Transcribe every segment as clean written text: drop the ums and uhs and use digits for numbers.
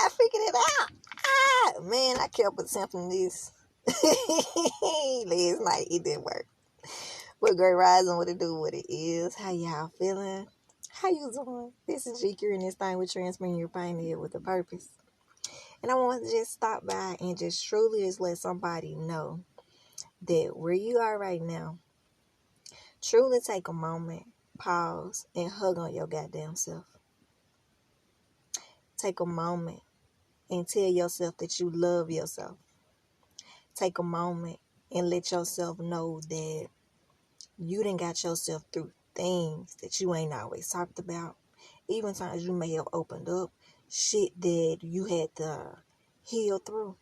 I figured it out. Man, I kept attempting this last night. It didn't work. But Great Rising, what it do, what it is. How y'all feeling? How you doing? This is GQ, and this thing with transferring your pain here with a purpose. And I want to just stop by and just truly just let somebody know that where you are right now, truly take a moment, pause, and hug on your goddamn self. Take a moment and tell yourself that you love yourself. Take a moment and let yourself know that you done got yourself through things that you ain't always talked about. Even times you may have opened up shit that you had to heal through.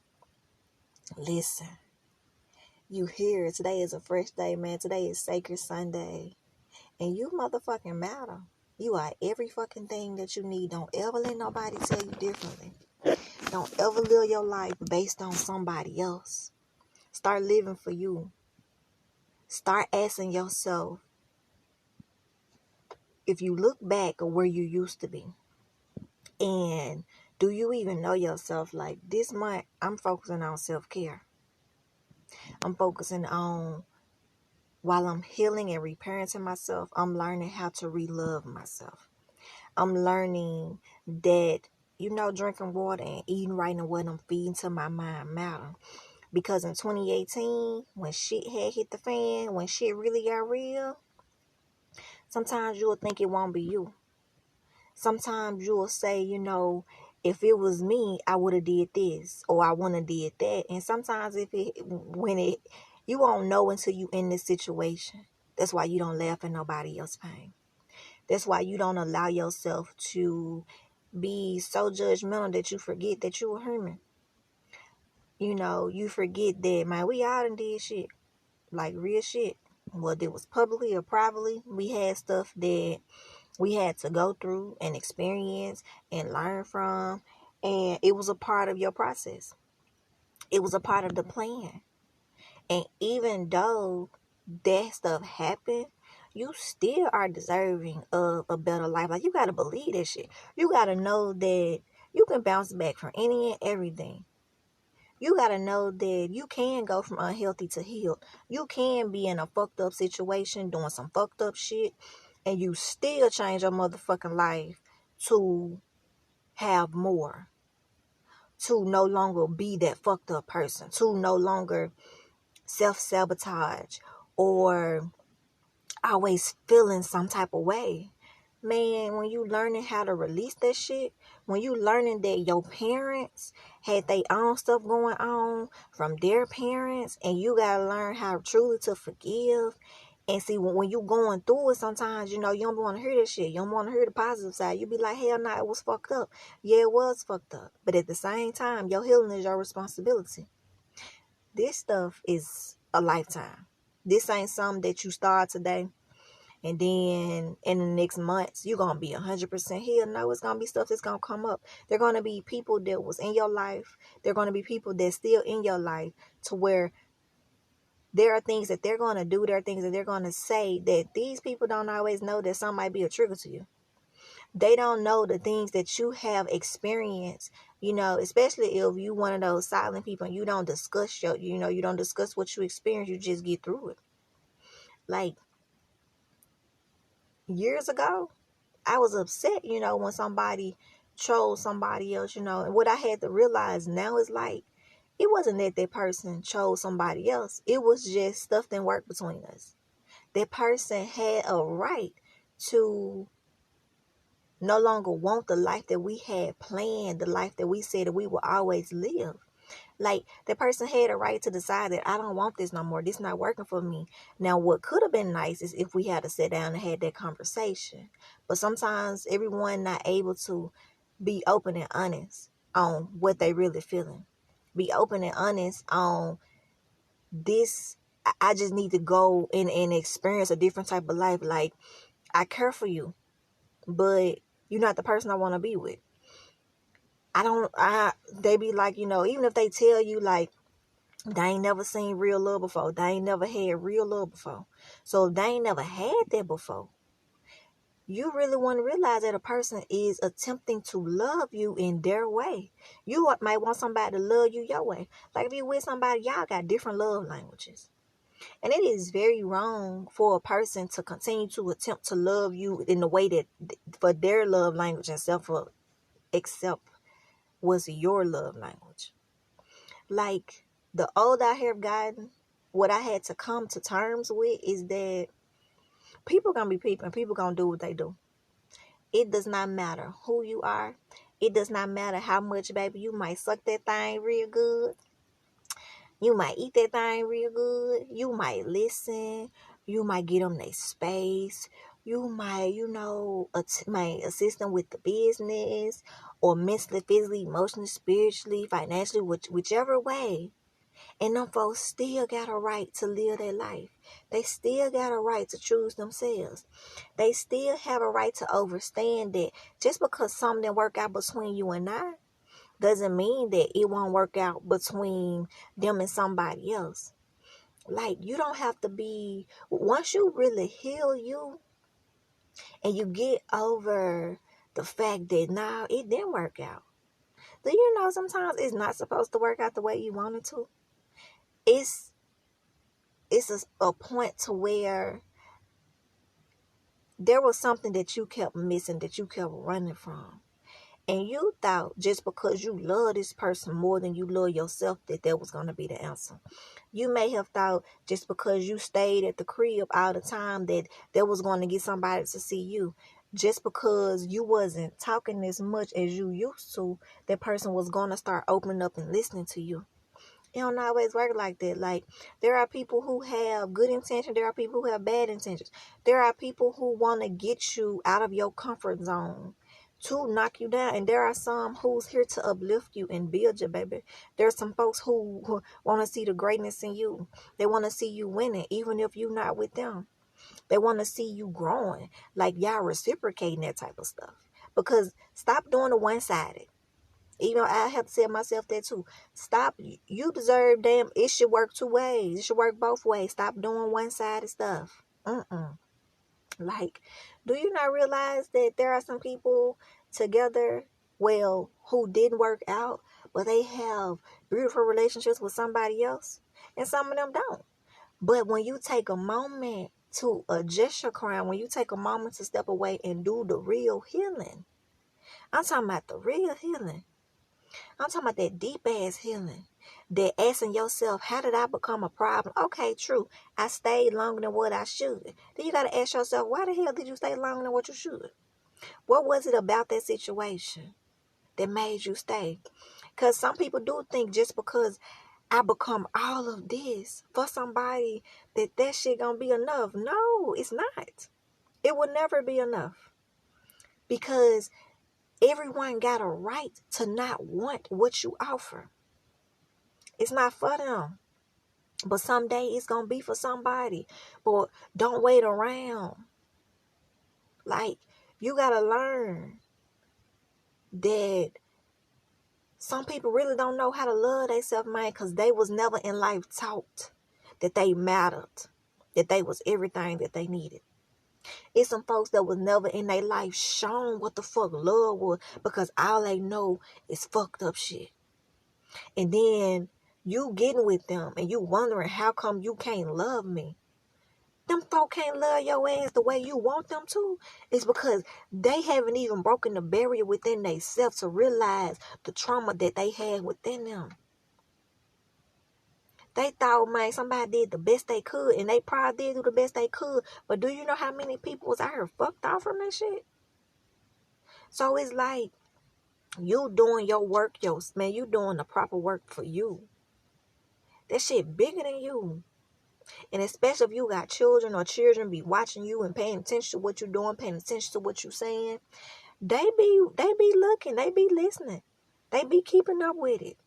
Listen, you here. Today is a fresh day, man. Today is Sacred Sunday. And you motherfucking matter. You are every fucking thing that you need. Don't ever let nobody tell you differently. Don't ever live your life based on somebody else. Start living for you. Start asking yourself, if you look back at where you used to be, and do you even know yourself? Like this month, I'm focusing on self-care. I'm focusing on, while I'm healing and reparenting myself, I'm learning how to re-love myself. I'm learning that, drinking water and eating right and what I'm feeding to my mind matter. Because in 2018, when shit had hit the fan, when shit really got real, sometimes you'll think it won't be you. Sometimes you'll say, if it was me, I would have did this, or I wouldn't have did that. And sometimes you won't know until you in this situation. That's why you don't laugh at nobody else's pain. That's why you don't allow yourself to be so judgmental that you forget that you're a human. You forget that, man, we all done did shit. Like real shit. Whether it was publicly or privately, we had stuff that we had to go through and experience and learn from. And it was a part of your process. It was a part of the plan. And even though that stuff happened, you still are deserving of a better life. Like, you got to believe that shit. You got to know that you can bounce back from any and everything. You got to know that you can go from unhealthy to healed. You can be in a fucked up situation doing some fucked up shit, and you still change your motherfucking life to have more. To no longer be that fucked up person. To no longer self-sabotage or always feeling some type of way. Man, when you learning how to release that shit, when you learning that your parents had their own stuff going on from their parents, and you gotta learn how truly to forgive. And see, when you going through it, sometimes, you don't want to hear that shit. You don't want to hear the positive side. You be like, hell no, it was fucked up. Yeah, it was fucked up. But at the same time, your healing is your responsibility. This stuff is a lifetime. This ain't something that you start today and then in the next months you're going to be 100% healed. No, it's going to be stuff that's going to come up. There are going to be people that was in your life. There are going to be people that's still in your life, to where there are things that they're going to do. There are things that they're going to say that these people don't always know, that some might be a trigger to you. They don't know the things that you have experienced, especially if you one of those silent people and you don't discuss you don't discuss what you experience. You just get through it. Like, years ago, I was upset, when somebody chose somebody else, and what I had to realize now is, like, it wasn't that person chose somebody else. It was just stuff didn't work between us. That person had a right to no longer want the life that we had planned, the life that we said that we will always live. Like, that person had a right to decide that I don't want this no more. This not working for me. Now, what could have been nice is if we had to sit down and had that conversation. But sometimes everyone not able to be open and honest on what they really feeling. Be open and honest on this. I just need to go and experience a different type of life. Like, I care for you, but you're not the person I want to be with. They be like, even if they tell you, like, they ain't never seen real love before. They ain't never had real love before. So if they ain't never had that before, you really want to realize that a person is attempting to love you in their way. You might want somebody to love you your way. Like if you with somebody, y'all got different love languages. And it is very wrong for a person to continue to attempt to love you in the way that for their love language except was your love language. Like the older I have gotten, what I had to come to terms with is that people gonna be people and people gonna do what they do. It does not matter who you are. It does not matter how much, baby, you might suck that thing real good. You might eat that thing real good. You might listen. You might get them their space. You might, might assist them with the business or mentally, physically, emotionally, spiritually, financially, whichever way. And them folks still got a right to live their life. They still got a right to choose themselves. They still have a right to understand that just because something didn't work out between you and I doesn't mean that it won't work out between them and somebody else. Like, you don't have to be, once you really heal you and you get over the fact that, nah, it didn't work out. Do you know sometimes it's not supposed to work out the way you wanted to? It's a point to where there was something that you kept missing, that you kept running from. And you thought just because you love this person more than you love yourself that was going to be the answer. You may have thought just because you stayed at the crib all the time that was going to get somebody to see you. Just because you wasn't talking as much as you used to, that person was going to start opening up and listening to you. It don't always work like that. Like, there are people who have good intentions. There are people who have bad intentions. There are people who want to get you out of your comfort zone to knock you down. And there are some who's here to uplift you and build you, baby. There's some folks who want to see the greatness in you. They want to see you winning, even if you're not with them. They want to see you growing. Like, y'all reciprocating that type of stuff. Because stop doing the one-sided. Even I have to tell myself that too. Stop. You deserve damn. It should work two ways. It should work both ways. Stop doing one-sided stuff. Like, do you not realize that there are some people together, well, who didn't work out, but they have beautiful relationships with somebody else, and some of them don't. But when you take a moment to adjust your crown, when you take a moment to step away and do the real healing, I'm talking about the real healing. I'm talking about that deep ass healing. That asking yourself, how did I become a problem? Okay, true. I stayed longer than what I should. Then you got to ask yourself, why the hell did you stay longer than what you should? What was it about that situation that made you stay? Because some people do think just because I become all of this for somebody that shit gonna be enough. No, it's not. It will never be enough. Because everyone got a right to not want what you offer. It's not for them. But someday it's going to be for somebody. But don't wait around. Like, you got to learn that some people really don't know how to love themselves, man, because they was never in life taught that they mattered, that they was everything that they needed. It's some folks that was never in their life shown what the fuck love was, because all they know is fucked up shit. And then you getting with them and you wondering how come you can't love me. Them folk can't love your ass the way you want them to. It's because they haven't even broken the barrier within themselves to realize the trauma that they had within them. They thought, man, somebody did the best they could, and they probably did do the best they could. But do you know how many people was out here fucked off from that shit? So it's like, you doing your work, man, you doing the proper work for you. That shit bigger than you. And especially if you got children or children be watching you and paying attention to what you're doing, paying attention to what you're saying, they be looking, they be listening. They be keeping up with it.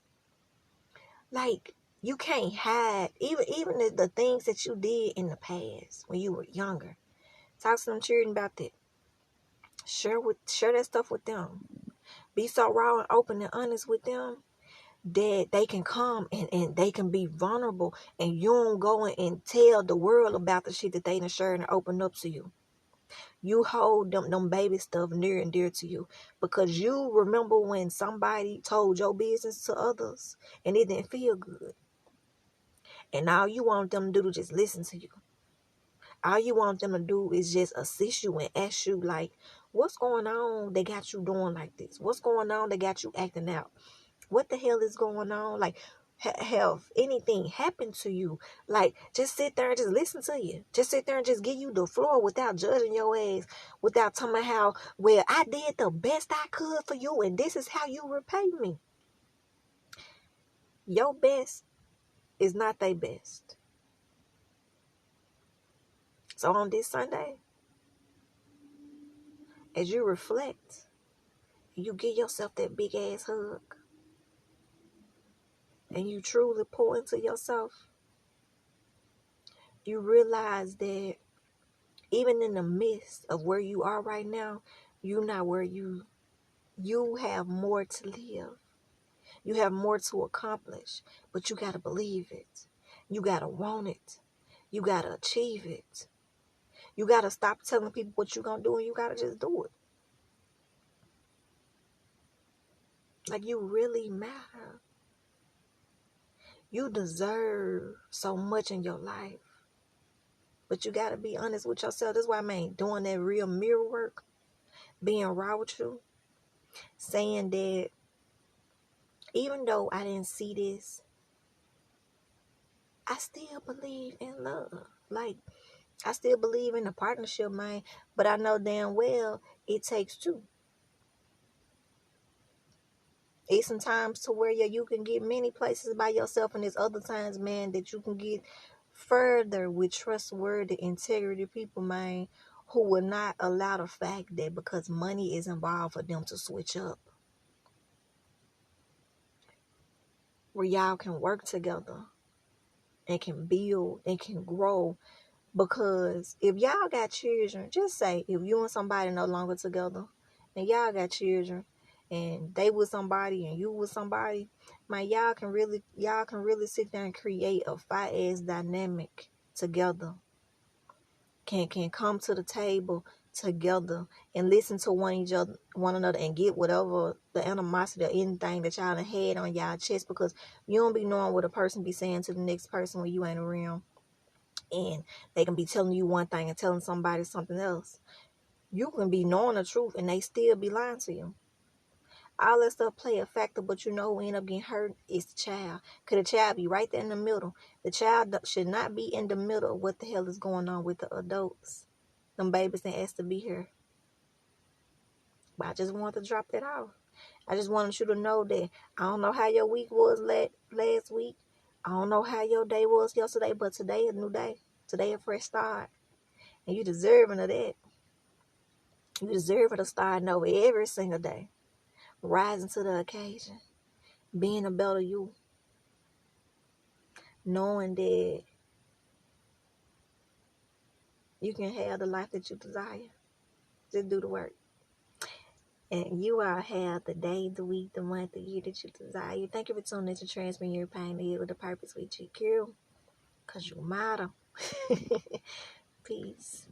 Like, you can't hide even the things that you did in the past when you were younger. Talk to them children about that. Share that stuff with them. Be so raw and open and honest with them that they can come and they can be vulnerable, and you don't go and tell the world about the shit that they done shared and open up to you. You hold them baby stuff near and dear to you because you remember when somebody told your business to others and it didn't feel good. And all you want them to do is just listen to you. All you want them to do is just assist you and ask you, like, what's going on? They got you doing like this. What's going on? They got you acting out. What the hell is going on? Like, have anything happened to you? Like, just sit there and just listen to you. Just sit there and just give you the floor without judging your ass, without telling me how, well, I did the best I could for you, and this is how you repay me. Your best is not their best. So on this Sunday, as you reflect, you give yourself that big ass hug, and you truly pour into yourself, you realize that even in the midst of where you are right now, you're not where you have more to live. You have more to accomplish, but you got to believe it. You got to want it. You got to achieve it. You got to stop telling people what you're going to do, and you got to just do it. Like, you really matter. You deserve so much in your life. But you got to be honest with yourself. That's why I mean doing that real mirror work, being raw with you, saying that even though I didn't see this, I still believe in love. Like, I still believe in a partnership, man. But I know damn well it takes two. It's some times to where you can get many places by yourself, and there's other times, man, that you can get further with trustworthy, integrity people, man, who will not allow the fact that because money is involved for them to switch up. Where y'all can work together and can build and can grow. Because if y'all got children, just say if you and somebody no longer together and y'all got children and they with somebody and you with somebody, man, y'all can really sit there and create a fire ass dynamic together. Can come to the table together and listen to one another and get whatever the animosity or anything that y'all done had on y'all chest, because you don't be knowing what a person be saying to the next person when you ain't around. And they can be telling you one thing and telling somebody something else. You can be knowing the truth and they still be lying to you. All that stuff play a factor, but you know who end up getting hurt is the child. Could the child be right there in the middle? The child should not be in the middle of what the hell is going on with the adults. Them babies ain't asked to be here. But I just wanted to drop that off. I just wanted you to know that I don't know how your week was last week. I don't know how your day was yesterday, but today is a new day. Today a fresh start. And you deserving of that. You deserve to start over every single day. Rising to the occasion. Being a better you. Knowing that you can have the life that you desire. Just do the work. And you all have the day, the week, the month, the year that you desire. Thank you for tuning in to Transferring Your Pain to Heal with the Purpose with GQ. Because you matter. Peace.